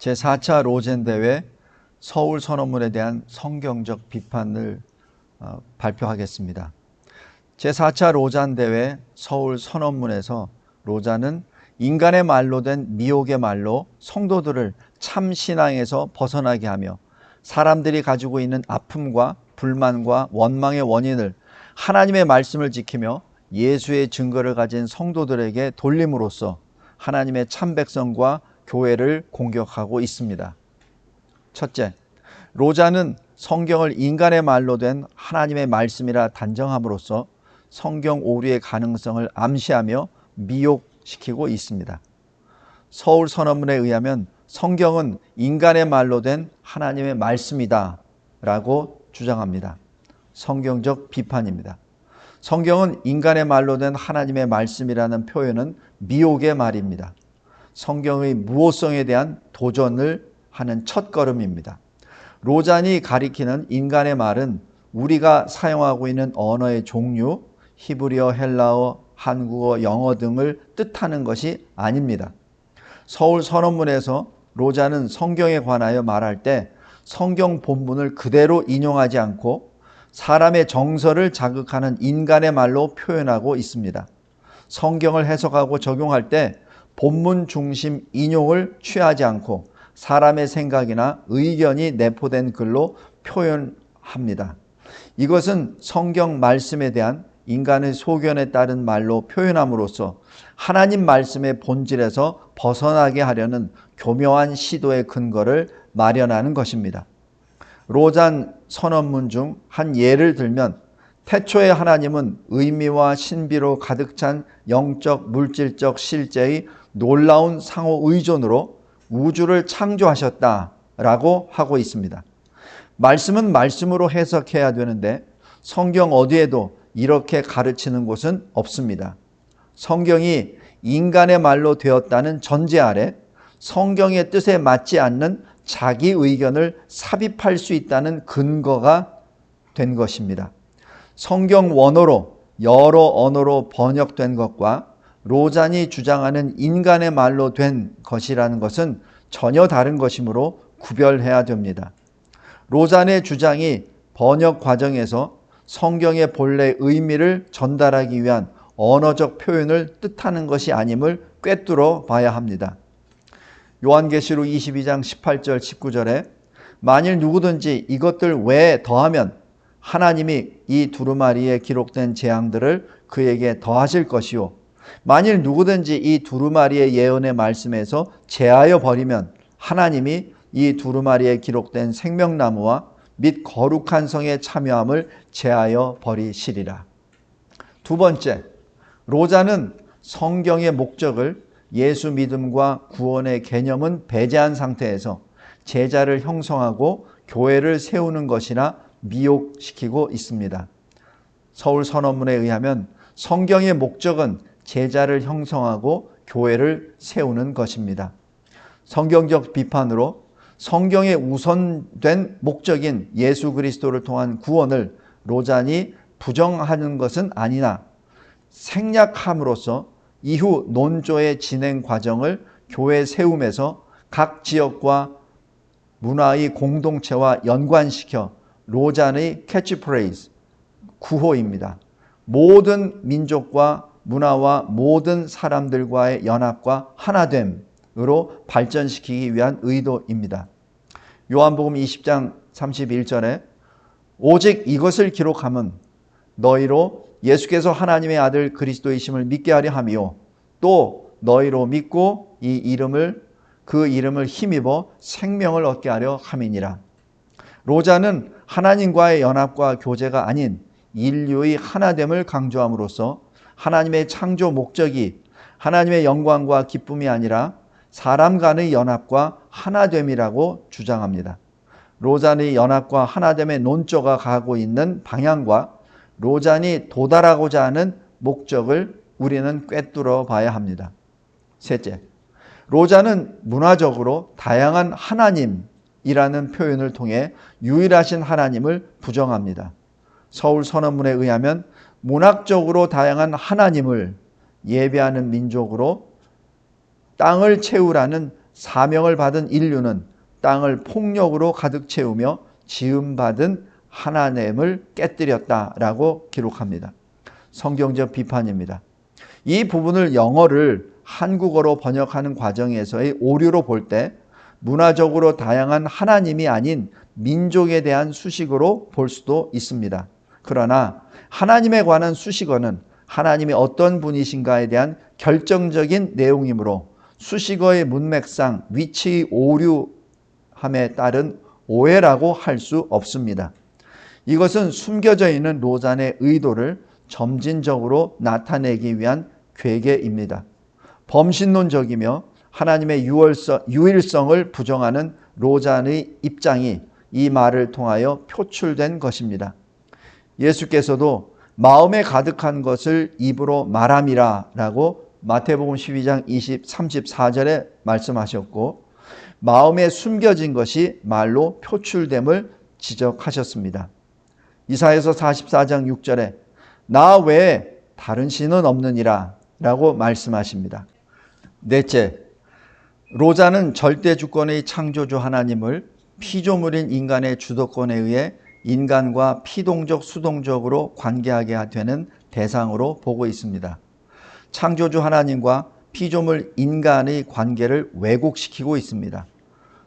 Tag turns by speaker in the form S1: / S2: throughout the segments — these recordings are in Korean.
S1: 제4차 로젠대회 서울 선언문에 대한 성경적 비판을 발표하겠습니다. 제4차 로잔대회 서울 선언문에서 로자는 인간의 말로 된 미혹의 말로 성도들을 참 신앙에서 벗어나게 하며 사람들이 가지고 있는 아픔과 불만과 원망의 원인을 하나님의 말씀을 지키며 예수의 증거를 가진 성도들에게 돌림으로써 하나님의 참 백성과 교회를 공격하고 있습니다. 첫째, 로자는 성경을 인간의 말로 된 하나님의 말씀이라 단정함으로써 성경 오류의 가능성을 암시하며 미혹시키고 있습니다. 서울 선언문에 의하면 성경은 인간의 말로 된 하나님의 말씀이다 라고 주장합니다. 성경적 비판입니다. 성경은 인간의 말로 된 하나님의 말씀이라는 표현은 미혹의 말입니다. 성경의 무호성에 대한 도전을 하는 첫걸음입니다. 로잔이 가리키는 인간의 말은 우리가 사용하고 있는 언어의 종류, 히브리어, 헬라어, 한국어, 영어 등을 뜻하는 것이 아닙니다. 서울 선언문에서 로자는 성경에 관하여 말할 때 성경 본문을 그대로 인용하지 않고 사람의 정서를 자극하는 인간의 말로 표현하고 있습니다. 성경을 해석하고 적용할 때 본문 중심 인용을 취하지 않고 사람의 생각이나 의견이 내포된 글로 표현합니다. 이것은 성경 말씀에 대한 인간의 소견에 따른 말로 표현함으로써 하나님 말씀의 본질에서 벗어나게 하려는 교묘한 시도의 근거를 마련하는 것입니다. 로잔 선언문 중 한 예를 들면 태초에 하나님은 의미와 신비로 가득 찬 영적, 물질적 실제의 놀라운 상호 의존으로 우주를 창조하셨다라고 하고 있습니다. 말씀은 말씀으로 해석해야 되는데 성경 어디에도 이렇게 가르치는 곳은 없습니다. 성경이 인간의 말로 되었다는 전제 아래 성경의 뜻에 맞지 않는 자기 의견을 삽입할 수 있다는 근거가 된 것입니다. 성경 원어로 여러 언어로 번역된 것과 로잔이 주장하는 인간의 말로 된 것이라는 것은 전혀 다른 것이므로 구별해야 됩니다. 로잔의 주장이 번역 과정에서 성경의 본래 의미를 전달하기 위한 언어적 표현을 뜻하는 것이 아님을 꿰뚫어 봐야 합니다. 요한계시록 22장 18절 19절에 만일 누구든지 이것들 외에 더하면 하나님이 이 두루마리에 기록된 재앙들을 그에게 더하실 것이요 만일 누구든지 이 두루마리의 예언의 말씀에서 제하여 버리면 하나님이 이 두루마리에 기록된 생명나무와 및 거룩한 성의 참여함을 제하여 버리시리라. 두 번째, 로자는 성경의 목적을 예수 믿음과 구원의 개념은 배제한 상태에서 제자를 형성하고 교회를 세우는 것이나 미혹시키고 있습니다. 서울 선언문에 의하면 성경의 목적은 제자를 형성하고 교회를 세우는 것입니다. 성경적 비판으로 성경의 우선된 목적인 예수 그리스도를 통한 구원을 로잔이 부정하는 것은 아니나 생략함으로써 이후 논조의 진행 과정을 교회 세움에서 각 지역과 문화의 공동체와 연관시켜 로잔의 캐치프레이즈, 구호입니다. 모든 민족과 문화와 모든 사람들과의 연합과 하나됨으로 발전시키기 위한 의도입니다. 요한복음 20장 31절에 오직 이것을 기록함은 너희로 예수께서 하나님의 아들 그리스도이심을 믿게 하려 함이요 또 너희로 믿고 그 이름을 힘입어 생명을 얻게 하려 함이니라. 로자는 하나님과의 연합과 교제가 아닌 인류의 하나됨을 강조함으로써 하나님의 창조 목적이 하나님의 영광과 기쁨이 아니라 사람 간의 연합과 하나됨이라고 주장합니다. 로잔의 연합과 하나됨의 논조가 가고 있는 방향과 로잔이 도달하고자 하는 목적을 우리는 꿰뚫어 봐야 합니다. 셋째, 로잔은 문화적으로 다양한 하나님이라는 표현을 통해 유일하신 하나님을 부정합니다. 서울 선언문에 의하면 문학적으로 다양한 하나님을 예배하는 민족으로 땅을 채우라는 사명을 받은 인류는 땅을 폭력으로 가득 채우며 지음받은 하나님을 깨뜨렸다라고 기록합니다. 성경적 비판입니다. 이 부분을 영어를 한국어로 번역하는 과정에서의 오류로 볼 때 문화적으로 다양한 하나님이 아닌 민족에 대한 수식어로 볼 수도 있습니다. 그러나 하나님에 관한 수식어는 하나님이 어떤 분이신가에 대한 결정적인 내용이므로 수식어의 문맥상 위치 오류함에 따른 오해라고 할 수 없습니다. 이것은 숨겨져 있는 로잔의 의도를 점진적으로 나타내기 위한 괴계입니다. 범신론적이며 하나님의 유일성을 부정하는 로잔의 입장이 이 말을 통하여 표출된 것입니다. 예수께서도 마음에 가득한 것을 입으로 말함이라 라고 마태복음 12장 34절에 말씀하셨고, 마음에 숨겨진 것이 말로 표출됨을 지적하셨습니다. 이사야서 44장 6절에 나 외에 다른 신은 없느니라 라고 말씀하십니다. 넷째, 로자는 절대 주권의 창조주 하나님을 피조물인 인간의 주도권에 의해 인간과 피동적 수동적으로 관계하게 되는 대상으로 보고 있습니다. 창조주 하나님과 피조물 인간의 관계를 왜곡시키고 있습니다.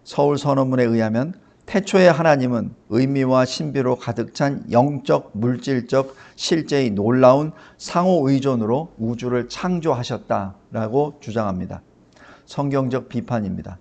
S1: 서울선언문에 의하면 태초의 하나님은 의미와 신비로 가득 찬 영적, 물질적, 실제의 놀라운 상호의존으로 우주를 창조하셨다라고 주장합니다. 성경적 비판입니다.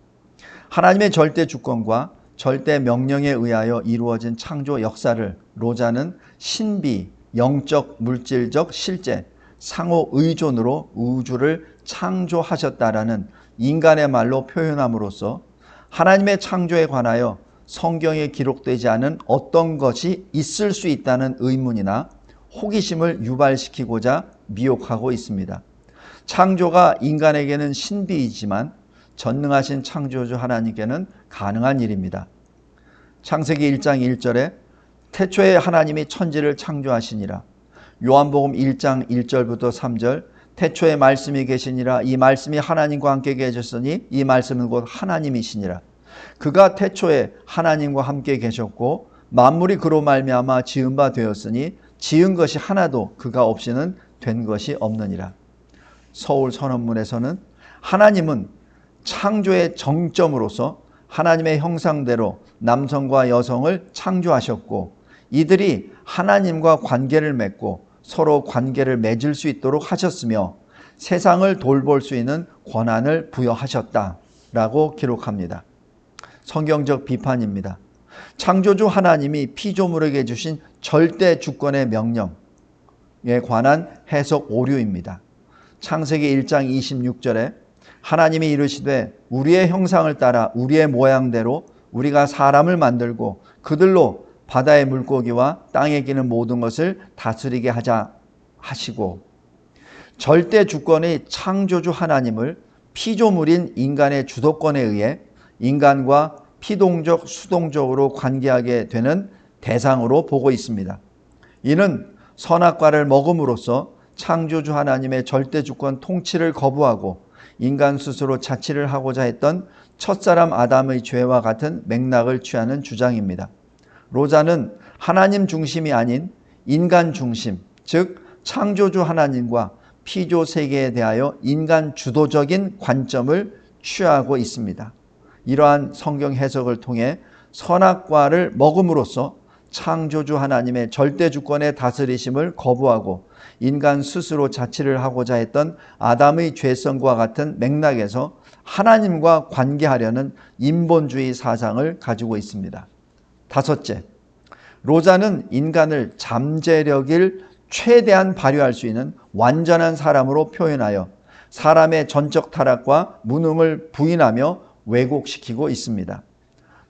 S1: 하나님의 절대 주권과 절대 명령에 의하여 이루어진 창조 역사를 로자는 신비, 영적, 물질적, 실제, 상호의존으로 우주를 창조하셨다라는 인간의 말로 표현함으로써 하나님의 창조에 관하여 성경에 기록되지 않은 어떤 것이 있을 수 있다는 의문이나 호기심을 유발시키고자 미혹하고 있습니다. 창조가 인간에게는 신비이지만 전능하신 창조주 하나님께는 가능한 일입니다. 창세기 1장 1절에 태초에 하나님이 천지를 창조하시니라. 요한복음 1장 1절부터 3절 태초에 말씀이 계시니라. 이 말씀이 하나님과 함께 계셨으니 이 말씀은 곧 하나님이시니라. 그가 태초에 하나님과 함께 계셨고 만물이 그로 말미암아 지은 바 되었으니 지은 것이 하나도 그가 없이는 된 것이 없느니라. 서울선언문에서는 하나님은 창조의 정점으로서 하나님의 형상대로 남성과 여성을 창조하셨고 이들이 하나님과 관계를 맺고 서로 관계를 맺을 수 있도록 하셨으며 세상을 돌볼 수 있는 권한을 부여하셨다라고 기록합니다. 성경적 비판입니다. 창조주 하나님이 피조물에게 주신 절대 주권의 명령에 관한 해석 오류입니다. 창세기 1장 26절에 하나님이 이르시되 우리의 형상을 따라 우리의 모양대로 우리가 사람을 만들고 그들로 바다의 물고기와 땅에 기는 모든 것을 다스리게 하자 하시고, 절대 주권의 창조주 하나님을 피조물인 인간의 주도권에 의해 인간과 피동적 수동적으로 관계하게 되는 대상으로 보고 있습니다. 이는 선악과를 먹음으로써 창조주 하나님의 절대 주권 통치를 거부하고 인간 스스로 자치를 하고자 했던 첫사람 아담의 죄와 같은 맥락을 취하는 주장입니다. 로자는 하나님 중심이 아닌 인간 중심, 즉 창조주 하나님과 피조 세계에 대하여 인간 주도적인 관점을 취하고 있습니다. 이러한 성경 해석을 통해 선악과를 먹음으로써 창조주 하나님의 절대 주권의 다스리심을 거부하고 인간 스스로 자치를 하고자 했던 아담의 죄성과 같은 맥락에서 하나님과 관계하려는 인본주의 사상을 가지고 있습니다. 다섯째, 로자는 인간을 잠재력을 최대한 발휘할 수 있는 완전한 사람으로 표현하여 사람의 전적 타락과 무능을 부인하며 왜곡시키고 있습니다.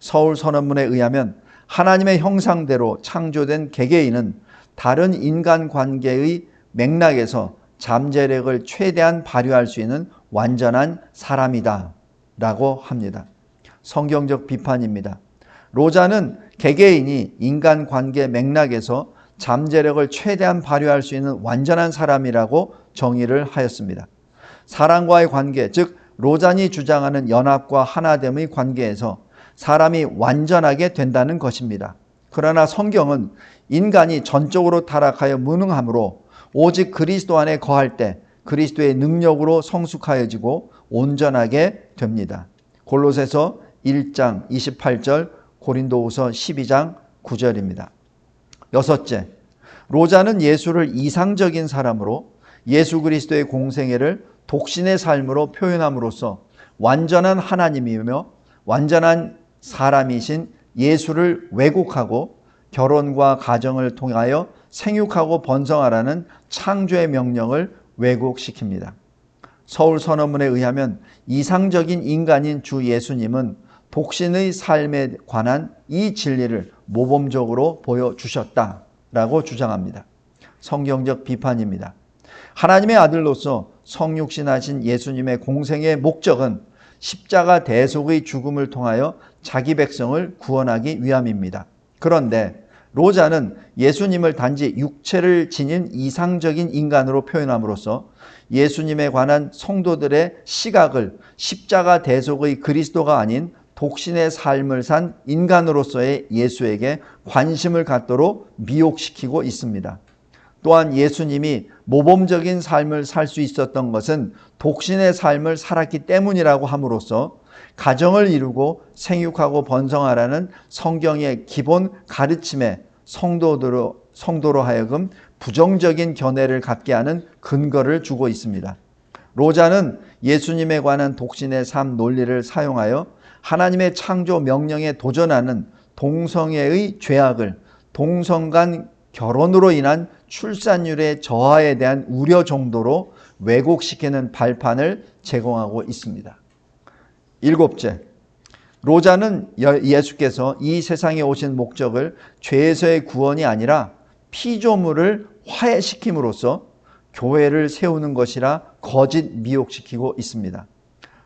S1: 서울선언문에 의하면 하나님의 형상대로 창조된 개개인은 다른 인간관계의 맥락에서 잠재력을 최대한 발휘할 수 있는 완전한 사람이다 라고 합니다. 성경적 비판입니다. 로자는 개개인이 인간관계 맥락에서 잠재력을 최대한 발휘할 수 있는 완전한 사람이라고 정의를 하였습니다. 사람과의 관계, 즉 로잔이 주장하는 연합과 하나됨의 관계에서 사람이 완전하게 된다는 것입니다. 그러나 성경은 인간이 전적으로 타락하여 무능하므로 오직 그리스도 안에 거할 때 그리스도의 능력으로 성숙하여지고 온전하게 됩니다. 골로새서 1장 28절, 고린도후서 12장 9절입니다. 여섯째, 로자는 예수를 이상적인 사람으로 예수 그리스도의 공생애를 독신의 삶으로 표현함으로써 완전한 하나님이며 완전한 사람이신 예수를 왜곡하고 결혼과 가정을 통하여 생육하고 번성하라는 창조의 명령을 왜곡시킵니다. 서울선언문에 의하면 이상적인 인간인 주 예수님은 독신의 삶에 관한 이 진리를 모범적으로 보여주셨다라고 주장합니다. 성경적 비판입니다. 하나님의 아들로서 성육신하신 예수님의 공생의 목적은 십자가 대속의 죽음을 통하여 자기 백성을 구원하기 위함입니다. 그런데 로자는 예수님을 단지 육체를 지닌 이상적인 인간으로 표현함으로써 예수님에 관한 성도들의 시각을 십자가 대속의 그리스도가 아닌 독신의 삶을 산 인간으로서의 예수에게 관심을 갖도록 미혹시키고 있습니다. 또한 예수님이 모범적인 삶을 살 수 있었던 것은 독신의 삶을 살았기 때문이라고 함으로써 가정을 이루고 생육하고 번성하라는 성경의 기본 가르침에 성도로 하여금 부정적인 견해를 갖게 하는 근거를 주고 있습니다. 로자는 예수님에 관한 독신의 삶 논리를 사용하여 하나님의 창조 명령에 도전하는 동성애의 죄악을 동성 간 결혼으로 인한 출산율의 저하에 대한 우려 정도로 왜곡시키는 발판을 제공하고 있습니다. 일곱째, 로자는 예수께서 이 세상에 오신 목적을 죄에서의 구원이 아니라 피조물을 화해시킴으로써 교회를 세우는 것이라 거짓 미혹시키고 있습니다.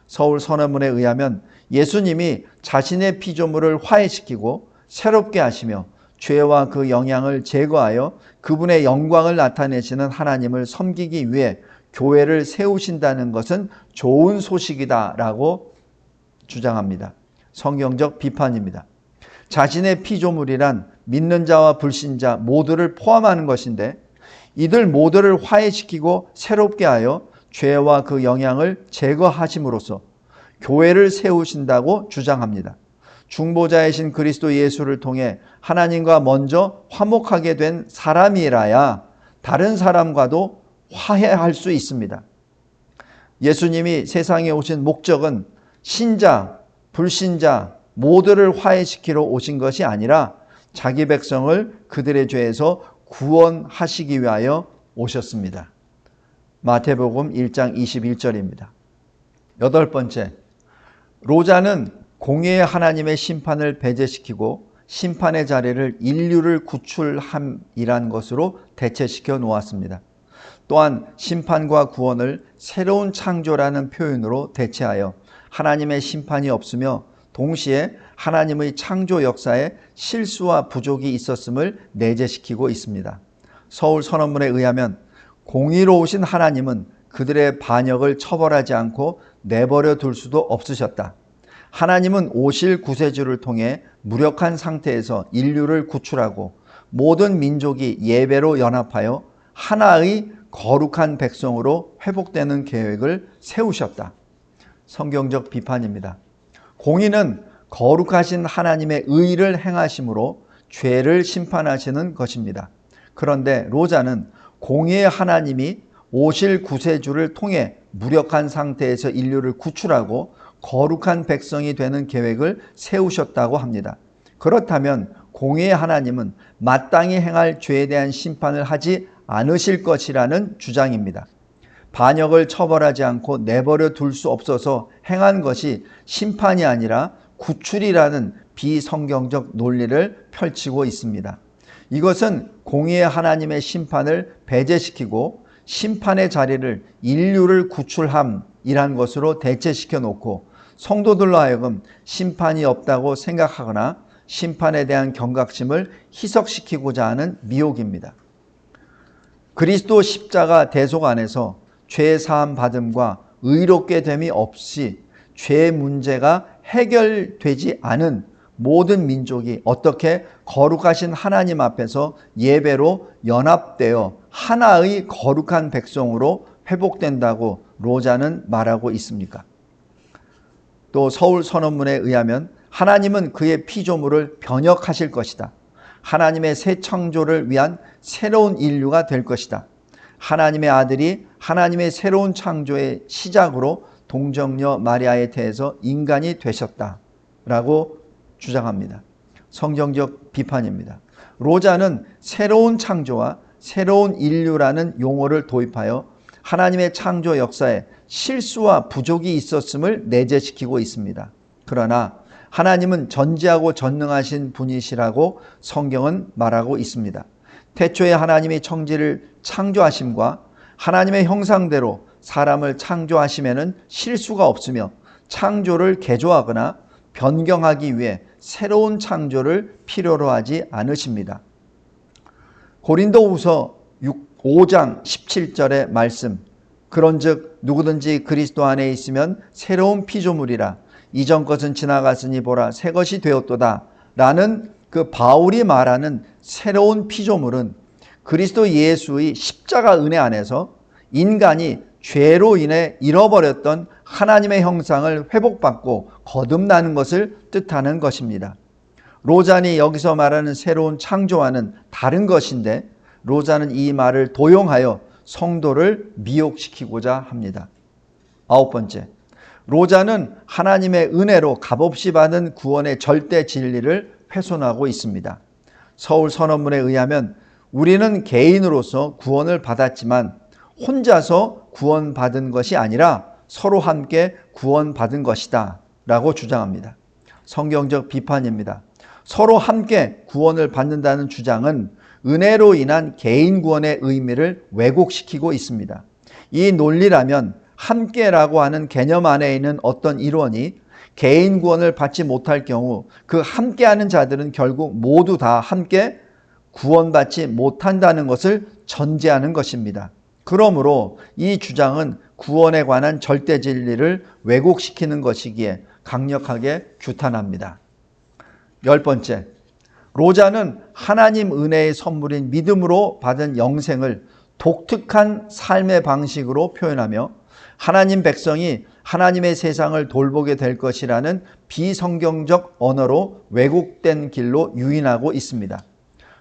S1: 서울선언문에 의하면 예수님이 자신의 피조물을 화해시키고 새롭게 하시며 죄와 그 영향을 제거하여 그분의 영광을 나타내시는 하나님을 섬기기 위해 교회를 세우신다는 것은 좋은 소식이다라고 주장합니다. 성경적 비판입니다. 자신의 피조물이란 믿는 자와 불신자 모두를 포함하는 것인데 이들 모두를 화해시키고 새롭게 하여 죄와 그 영향을 제거하심으로써 교회를 세우신다고 주장합니다. 중보자이신 그리스도 예수를 통해 하나님과 먼저 화목하게 된 사람이라야 다른 사람과도 화해할 수 있습니다. 예수님이 세상에 오신 목적은 신자, 불신자 모두를 화해시키러 오신 것이 아니라 자기 백성을 그들의 죄에서 구원하시기 위하여 오셨습니다. 마태복음 1장 21절입니다. 여덟 번째, 로자는 공의의 하나님의 심판을 배제시키고 심판의 자리를 인류를 구출함이란 것으로 대체시켜 놓았습니다. 또한 심판과 구원을 새로운 창조라는 표현으로 대체하여 하나님의 심판이 없으며 동시에 하나님의 창조 역사에 실수와 부족이 있었음을 내재시키고 있습니다. 서울선언문에 의하면 공의로우신 하나님은 그들의 반역을 처벌하지 않고 내버려 둘 수도 없으셨다. 하나님은 오실 구세주를 통해 무력한 상태에서 인류를 구출하고 모든 민족이 예배로 연합하여 하나의 거룩한 백성으로 회복되는 계획을 세우셨다. 성경적 비판입니다. 공의는 거룩하신 하나님의 의를 행하심으로 죄를 심판하시는 것입니다. 그런데 로자는 공의의 하나님이 오실 구세주를 통해 무력한 상태에서 인류를 구출하고 거룩한 백성이 되는 계획을 세우셨다고 합니다. 그렇다면 공의의 하나님은 마땅히 행할 죄에 대한 심판을 하지 않으실 것이라는 주장입니다. 반역을 처벌하지 않고 내버려 둘 수 없어서 행한 것이 심판이 아니라 구출이라는 비성경적 논리를 펼치고 있습니다. 이것은 공의의 하나님의 심판을 배제시키고 심판의 자리를 인류를 구출함이란 것으로 대체시켜 놓고 성도들로 하여금 심판이 없다고 생각하거나 심판에 대한 경각심을 희석시키고자 하는 미혹입니다. 그리스도 십자가 대속 안에서 죄 사함 받음과 의롭게 됨이 없이 죄 문제가 해결되지 않은 모든 민족이 어떻게 거룩하신 하나님 앞에서 예배로 연합되어 하나의 거룩한 백성으로 회복된다고 로자는 말하고 있습니까? 또 서울 선언문에 의하면 하나님은 그의 피조물을 변혁하실 것이다. 하나님의 새 창조를 위한 새로운 인류가 될 것이다. 하나님의 아들이 하나님의 새로운 창조의 시작으로 동정녀 마리아에 대해서 인간이 되셨다라고 주장합니다. 성경적 비판입니다. 로자는 새로운 창조와 새로운 인류라는 용어를 도입하여 하나님의 창조 역사에 실수와 부족이 있었음을 내재시키고 있습니다. 그러나 하나님은 전지하고 전능하신 분이시라고 성경은 말하고 있습니다. 태초에 하나님이 천지를 창조하심과 하나님의 형상대로 사람을 창조하심에는 실수가 없으며 창조를 개조하거나 변경하기 위해 새로운 창조를 필요로 하지 않으십니다. 고린도후서 5장 17절의 말씀, 그런즉 누구든지 그리스도 안에 있으면 새로운 피조물이라 이전 것은 지나갔으니 보라 새 것이 되었도다 라는 그 바울이 말하는 새로운 피조물은 그리스도 예수의 십자가 은혜 안에서 인간이 죄로 인해 잃어버렸던 하나님의 형상을 회복받고 거듭나는 것을 뜻하는 것입니다. 로잔이 여기서 말하는 새로운 창조와는 다른 것인데 로잔은 이 말을 도용하여 성도를 미혹시키고자 합니다. 9번째, 로자는 하나님의 은혜로 값없이 받은 구원의 절대 진리를 훼손하고 있습니다. 서울 선언문에 의하면 우리는 개인으로서 구원을 받았지만 혼자서 구원받은 것이 아니라 서로 함께 구원받은 것이다 라고 주장합니다. 성경적 비판입니다. 서로 함께 구원을 받는다는 주장은 은혜로 인한 개인 구원의 의미를 왜곡시키고 있습니다. 이 논리라면 함께라고 하는 개념 안에 있는 어떤 일원이 개인 구원을 받지 못할 경우 그 함께하는 자들은 결국 모두 다 함께 구원받지 못한다는 것을 전제하는 것입니다. 그러므로 이 주장은 구원에 관한 절대 진리를 왜곡시키는 것이기에 강력하게 규탄합니다. 10번째, 로자는 하나님 은혜의 선물인 믿음으로 받은 영생을 독특한 삶의 방식으로 표현하며 하나님 백성이 하나님의 세상을 돌보게 될 것이라는 비성경적 언어로 왜곡된 길로 유인하고 있습니다.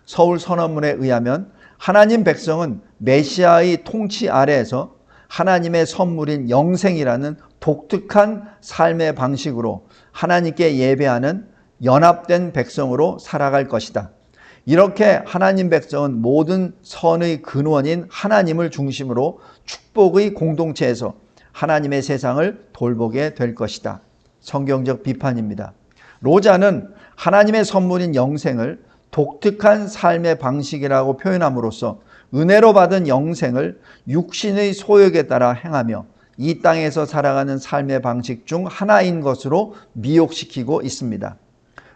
S1: 서울 선언문에 의하면 하나님 백성은 메시아의 통치 아래에서 하나님의 선물인 영생이라는 독특한 삶의 방식으로 하나님께 예배하는 연합된 백성으로 살아갈 것이다. 이렇게 하나님 백성은 모든 선의 근원인 하나님을 중심으로 축복의 공동체에서 하나님의 세상을 돌보게 될 것이다. 성경적 비판입니다. 로자는 하나님의 선물인 영생을 독특한 삶의 방식이라고 표현함으로써 은혜로 받은 영생을 육신의 소욕에 따라 행하며 이 땅에서 살아가는 삶의 방식 중 하나인 것으로 미혹시키고 있습니다.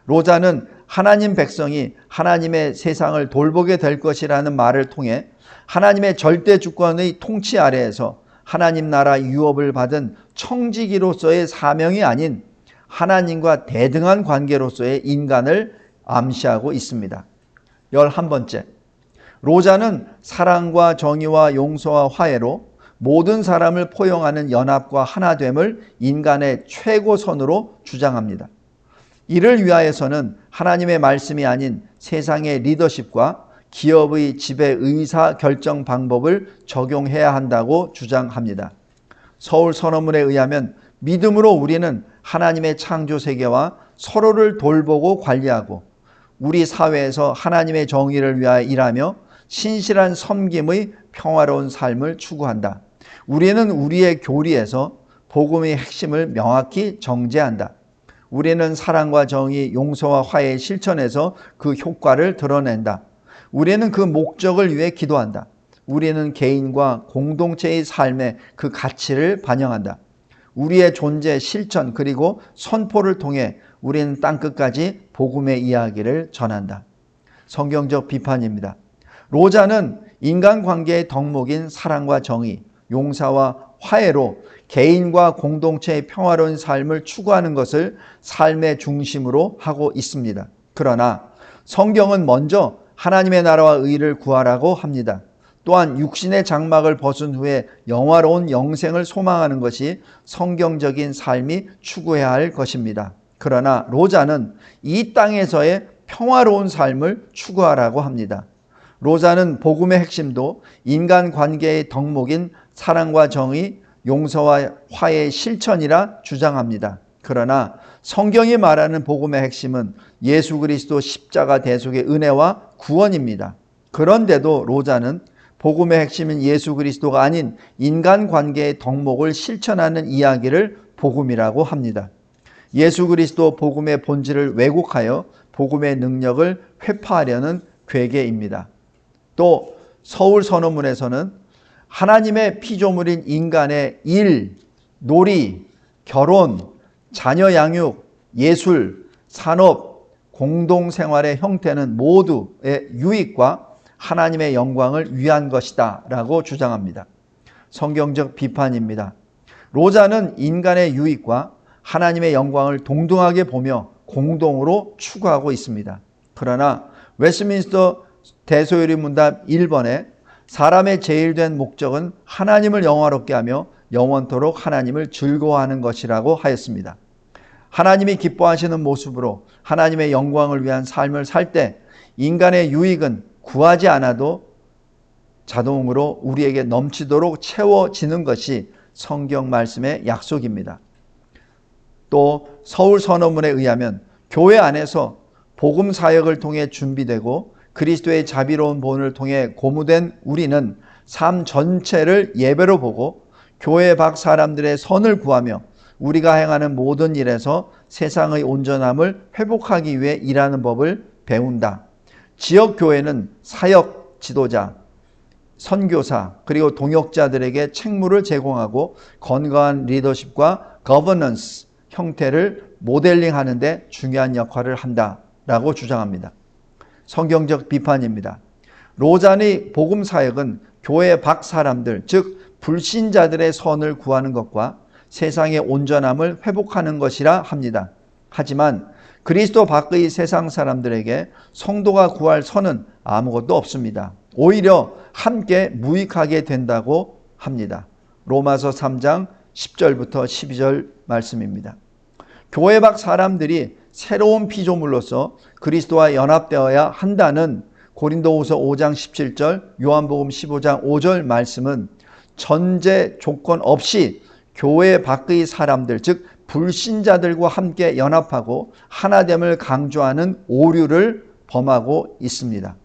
S1: 로자는 하나님 백성이 하나님의 세상을 돌보게 될 것이라는 말을 통해 하나님의 절대 주권의 통치 아래에서 하나님 나라 유업을 받은 청지기로서의 사명이 아닌 하나님과 대등한 관계로서의 인간을 암시하고 있습니다. 11번째, 로자는 사랑과 정의와 용서와 화해로 모든 사람을 포용하는 연합과 하나됨을 인간의 최고선으로 주장합니다. 이를 위하여서는 하나님의 말씀이 아닌 세상의 리더십과 기업의 지배 의사 결정 방법을 적용해야 한다고 주장합니다. 서울 선언문에 의하면 믿음으로 우리는 하나님의 창조 세계와 서로를 돌보고 관리하고 우리 사회에서 하나님의 정의를 위하여 일하며 신실한 섬김의 평화로운 삶을 추구한다. 우리는 우리의 교리에서 복음의 핵심을 명확히 정제한다. 우리는 사랑과 정의, 용서와 화해의 실천에서 그 효과를 드러낸다. 우리는 그 목적을 위해 기도한다. 우리는 개인과 공동체의 삶의 그 가치를 반영한다. 우리의 존재, 실천 그리고 선포를 통해 우리는 땅끝까지 복음의 이야기를 전한다. 성경적 비판입니다. 로자는 인간관계의 덕목인 사랑과 정의, 용서와 화해로 개인과 공동체의 평화로운 삶을 추구하는 것을 삶의 중심으로 하고 있습니다. 그러나 성경은 먼저 하나님의 나라와 의를 구하라고 합니다. 또한 육신의 장막을 벗은 후에 영화로운 영생을 소망하는 것이 성경적인 삶이 추구해야 할 것입니다. 그러나 로자는 이 땅에서의 평화로운 삶을 추구하라고 합니다. 로자는 복음의 핵심도 인간관계의 덕목인 사랑과 정의, 용서와 화해의 실천이라 주장합니다. 그러나 성경이 말하는 복음의 핵심은 예수 그리스도 십자가 대속의 은혜와 구원입니다. 그런데도 로자는 복음의 핵심인 예수 그리스도가 아닌 인간관계의 덕목을 실천하는 이야기를 복음이라고 합니다. 예수 그리스도 복음의 본질을 왜곡하여 복음의 능력을 회파하려는 괴계입니다. 또 서울 선언문에서는 하나님의 피조물인 인간의 일, 놀이, 결혼, 자녀 양육, 예술, 산업, 공동생활의 형태는 모두의 유익과 하나님의 영광을 위한 것이다 라고 주장합니다. 성경적 비판입니다. 로자는 인간의 유익과 하나님의 영광을 동등하게 보며 공동으로 추구하고 있습니다. 그러나 웨스트민스터 대소요리 문답 1번에 사람의 제일 된 목적은 하나님을 영화롭게 하며 영원토록 하나님을 즐거워하는 것이라고 하였습니다. 하나님이 기뻐하시는 모습으로 하나님의 영광을 위한 삶을 살 때 인간의 유익은 구하지 않아도 자동으로 우리에게 넘치도록 채워지는 것이 성경 말씀의 약속입니다. 또 서울 선언문에 의하면 교회 안에서 복음 사역을 통해 준비되고 그리스도의 자비로운 본을 통해 고무된 우리는 삶 전체를 예배로 보고 교회 밖 사람들의 선을 구하며 우리가 행하는 모든 일에서 세상의 온전함을 회복하기 위해 일하는 법을 배운다. 지역교회는 사역 지도자, 선교사 그리고 동역자들에게 책무를 제공하고 건강한 리더십과 거버넌스 형태를 모델링하는 데 중요한 역할을 한다라고 주장합니다. 성경적 비판입니다. 로잔의 복음 사역은 교회 밖 사람들, 즉 불신자들의 선을 구하는 것과 세상의 온전함을 회복하는 것이라 합니다. 하지만 그리스도 밖의 세상 사람들에게 성도가 구할 선은 아무것도 없습니다. 오히려 함께 무익하게 된다고 합니다. 로마서 3장 10절부터 12절 말씀입니다. 교회 밖 사람들이 새로운 피조물로서 그리스도와 연합되어야 한다는 고린도후서 5장 17절, 요한복음 15장 5절 말씀은 전제 조건 없이 교회 밖의 사람들, 즉 불신자들과 함께 연합하고 하나됨을 강조하는 오류를 범하고 있습니다.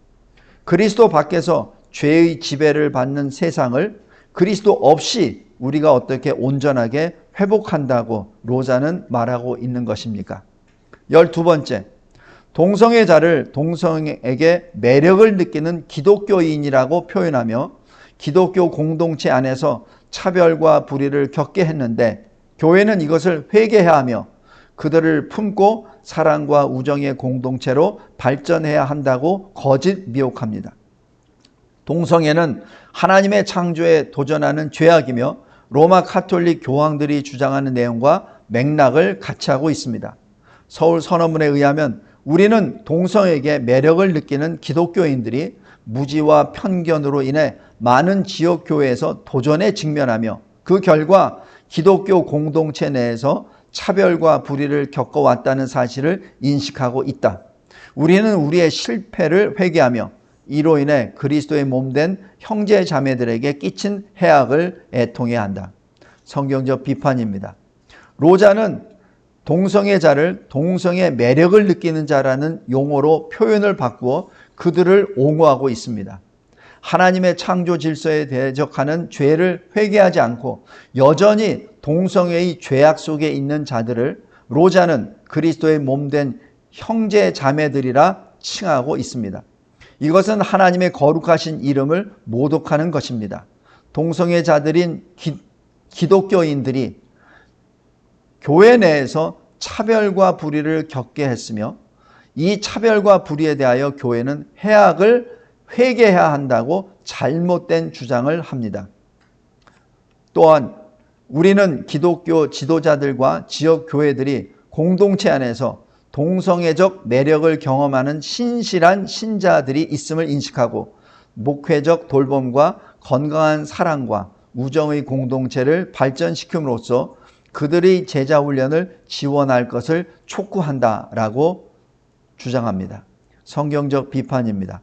S1: 그리스도 밖에서 죄의 지배를 받는 세상을 그리스도 없이 우리가 어떻게 온전하게 회복한다고 로자는 말하고 있는 것입니까? 12번째, 동성애자를 동성에게 매력을 느끼는 기독교인이라고 표현하며 기독교 공동체 안에서 차별과 불의를 겪게 했는데 교회는 이것을 회개해야 하며 그들을 품고 사랑과 우정의 공동체로 발전해야 한다고 거짓 미혹합니다. 동성애는 하나님의 창조에 도전하는 죄악이며 로마 카톨릭 교황들이 주장하는 내용과 맥락을 같이 하고 있습니다. 서울 선언문에 의하면 우리는 동성애에게 매력을 느끼는 기독교인들이 무지와 편견으로 인해 많은 지역 교회에서 도전에 직면하며 그 결과 기독교 공동체 내에서 차별과 불의를 겪어왔다는 사실을 인식하고 있다. 우리는 우리의 실패를 회개하며 이로 인해 그리스도의 몸된 형제 자매들에게 끼친 해악을 애통해야 한다. 성경적 비판입니다. 로자는 동성애자를 동성애 매력을 느끼는 자라는 용어로 표현을 바꾸어 그들을 옹호하고 있습니다. 하나님의 창조 질서에 대적하는 죄를 회개하지 않고 여전히 동성애의 죄악 속에 있는 자들을 로자는 그리스도의 몸된 형제 자매들이라 칭하고 있습니다. 이것은 하나님의 거룩하신 이름을 모독하는 것입니다. 동성애자들인 기독교인들이 교회 내에서 차별과 불의를 겪게 했으며 이 차별과 불의에 대하여 교회는 해악을 회개해야 한다고 잘못된 주장을 합니다. 또한 우리는 기독교 지도자들과 지역 교회들이 공동체 안에서 동성애적 매력을 경험하는 신실한 신자들이 있음을 인식하고 목회적 돌봄과 건강한 사랑과 우정의 공동체를 발전시킴으로써 그들의 제자 훈련을 지원할 것을 촉구한다라고 주장합니다. 성경적 비판입니다.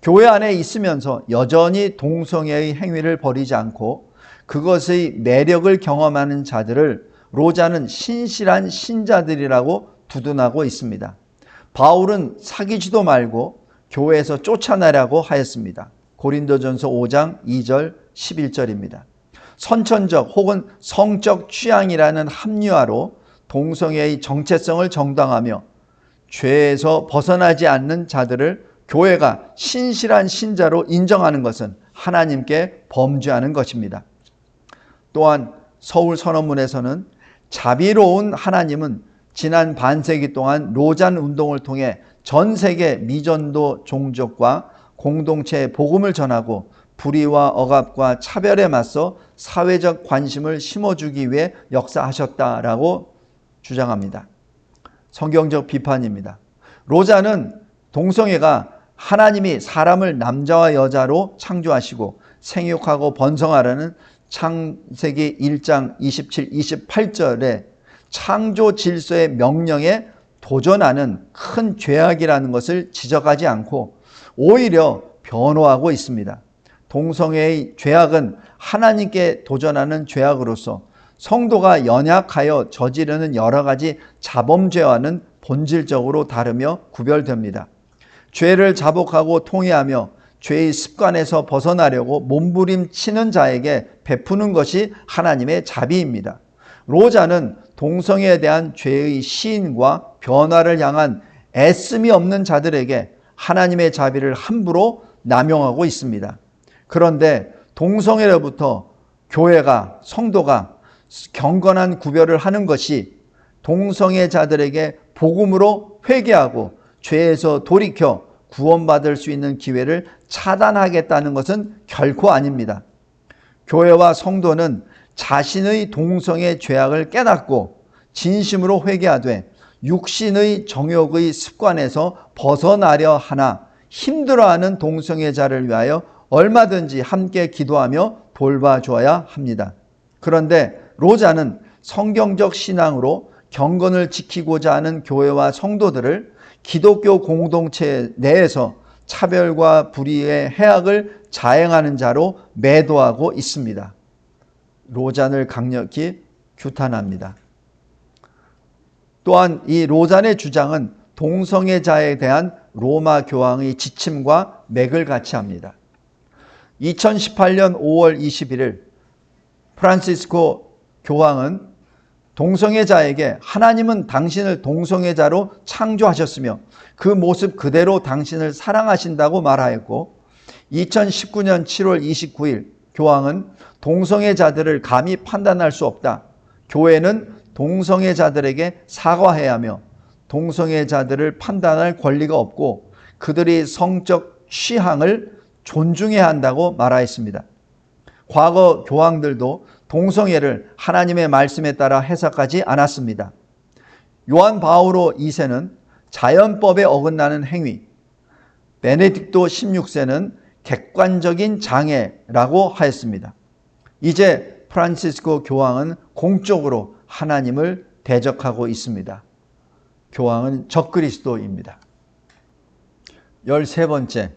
S1: 교회 안에 있으면서 여전히 동성애의 행위를 벌이지 않고 그것의 매력을 경험하는 자들을 로자는 신실한 신자들이라고 두둔하고 있습니다. 바울은 사귀지도 말고 교회에서 쫓아내라고 하였습니다. 고린도전서 5장 2절 11절입니다. 선천적 혹은 성적 취향이라는 합리화로 동성애의 정체성을 정당하며 죄에서 벗어나지 않는 자들을 교회가 신실한 신자로 인정하는 것은 하나님께 범죄하는 것입니다. 또한 서울 선언문에서는 자비로운 하나님은 지난 반세기 동안 로잔 운동을 통해 전 세계 미전도 종족과 공동체의 복음을 전하고 불의와 억압과 차별에 맞서 사회적 관심을 심어주기 위해 역사하셨다라고 주장합니다. 성경적 비판입니다. 로자는 동성애가 하나님이 사람을 남자와 여자로 창조하시고 생육하고 번성하라는 창세기 1장 27, 28절에 창조 질서의 명령에 도전하는 큰 죄악이라는 것을 지적하지 않고 오히려 변호하고 있습니다. 동성애의 죄악은 하나님께 도전하는 죄악으로서 성도가 연약하여 저지르는 여러 가지 자범죄와는 본질적으로 다르며 구별됩니다. 죄를 자복하고 통회하며 죄의 습관에서 벗어나려고 몸부림치는 자에게 베푸는 것이 하나님의 자비입니다. 로자는 동성애에 대한 죄의 시인과 변화를 향한 애씀이 없는 자들에게 하나님의 자비를 함부로 남용하고 있습니다. 그런데 동성애로부터 교회가, 성도가 경건한 구별을 하는 것이 동성애자들에게 복음으로 회개하고 죄에서 돌이켜 구원받을 수 있는 기회를 차단하겠다는 것은 결코 아닙니다. 교회와 성도는 자신의 동성애 죄악을 깨닫고 진심으로 회개하되 육신의 정욕의 습관에서 벗어나려 하나 힘들어하는 동성애자를 위하여 얼마든지 함께 기도하며 돌봐줘야 합니다. 그런데 로자는 성경적 신앙으로 경건을 지키고자 하는 교회와 성도들을 기독교 공동체 내에서 차별과 불의의 해악을 자행하는 자로 매도하고 있습니다. 로잔을 강력히 규탄합니다. 또한 이 로잔의 주장은 동성애자에 대한 로마 교황의 지침과 맥을 같이 합니다. 2018년 5월 21일 프란시스코 교황은 동성애자에게 하나님은 당신을 동성애자로 창조하셨으며 그 모습 그대로 당신을 사랑하신다고 말하였고 2019년 7월 29일 교황은 동성애자들을 감히 판단할 수 없다. 교회는 동성애자들에게 사과해야 하며 동성애자들을 판단할 권리가 없고 그들의 성적 취향을 존중해야 한다고 말하였습니다. 과거 교황들도 동성애를 하나님의 말씀에 따라 해석하지 않았습니다. 요한 바오로 2세는 자연법에 어긋나는 행위, 베네딕토 16세는 객관적인 장애라고 하였습니다. 이제 프란시스코 교황은 공적으로 하나님을 대적하고 있습니다. 교황은 적그리스도입니다. 13번째,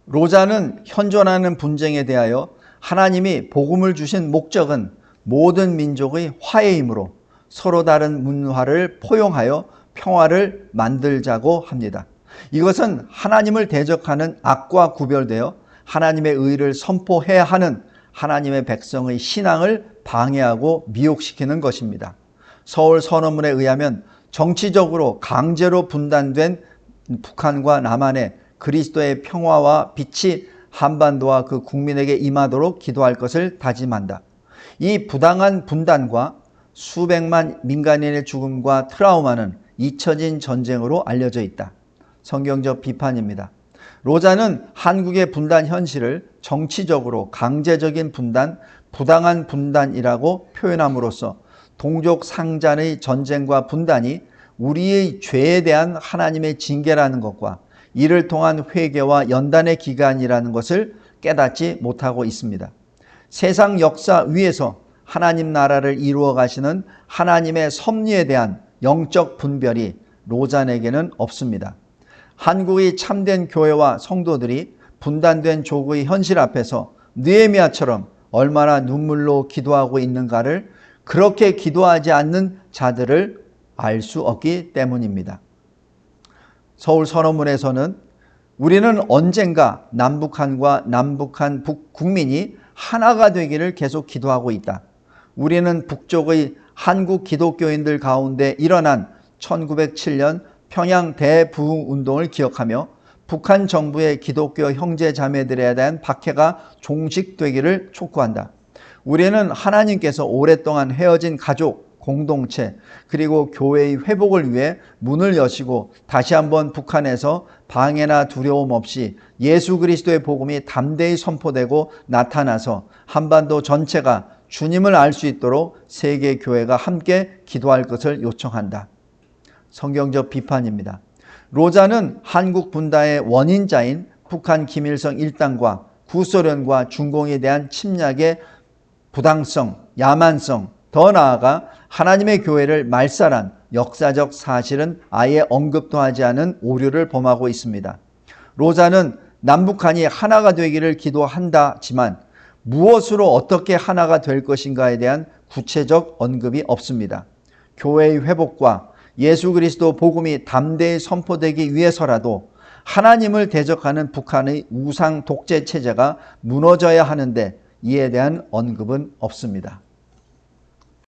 S1: 로자는 현존하는 분쟁에 대하여 하나님이 복음을 주신 목적은 모든 민족의 화해이므로 서로 다른 문화를 포용하여 평화를 만들자고 합니다. 이것은 하나님을 대적하는 악과 구별되어 하나님의 의를 선포해야 하는 하나님의 백성의 신앙을 방해하고 미혹시키는 것입니다. 서울 선언문에 의하면 정치적으로 강제로 분단된 북한과 남한의 그리스도의 평화와 빛이 한반도와 그 국민에게 임하도록 기도할 것을 다짐한다. 이 부당한 분단과 수백만 민간인의 죽음과 트라우마는 잊혀진 전쟁으로 알려져 있다. 성경적 비판입니다. 로자는 한국의 분단 현실을 정치적으로 강제적인 분단, 부당한 분단이라고 표현함으로써 동족 상잔의 전쟁과 분단이 우리의 죄에 대한 하나님의 징계라는 것과 이를 통한 회개와 연단의 기간이라는 것을 깨닫지 못하고 있습니다. 세상 역사 위에서 하나님 나라를 이루어 가시는 하나님의 섭리에 대한 영적 분별이 로잔에게는 없습니다. 한국의 참된 교회와 성도들이 분단된 족의 현실 앞에서 느헤미야처럼 얼마나 눈물로 기도하고 있는가를 그렇게 기도하지 않는 자들을 알 수 없기 때문입니다. 서울 선언문에서는 우리는 언젠가 남북한과 남북한 북국민이 하나가 되기를 계속 기도하고 있다. 우리는 북쪽의 한국 기독교인들 가운데 일어난 1907년 평양 대부흥운동을 기억하며 북한 정부의 기독교 형제 자매들에 대한 박해가 종식되기를 촉구한다. 우리는 하나님께서 오랫동안 헤어진 가족, 공동체, 그리고 교회의 회복을 위해 문을 여시고 다시 한번 북한에서 방해나 두려움 없이 예수 그리스도의 복음이 담대히 선포되고 나타나서 한반도 전체가 주님을 알 수 있도록 세계 교회가 함께 기도할 것을 요청한다. 성경적 비판입니다. 로자는 한국 분단의 원인자인 북한 김일성 일당과 구소련과 중공에 대한 침략의 부당성, 야만성, 더 나아가 하나님의 교회를 말살한 역사적 사실은 아예 언급도 하지 않은 오류를 범하고 있습니다. 로자는 남북한이 하나가 되기를 기도한다지만 무엇으로 어떻게 하나가 될 것인가에 대한 구체적 언급이 없습니다. 교회의 회복과 예수 그리스도 복음이 담대히 선포되기 위해서라도 하나님을 대적하는 북한의 우상 독재 체제가 무너져야 하는데 이에 대한 언급은 없습니다.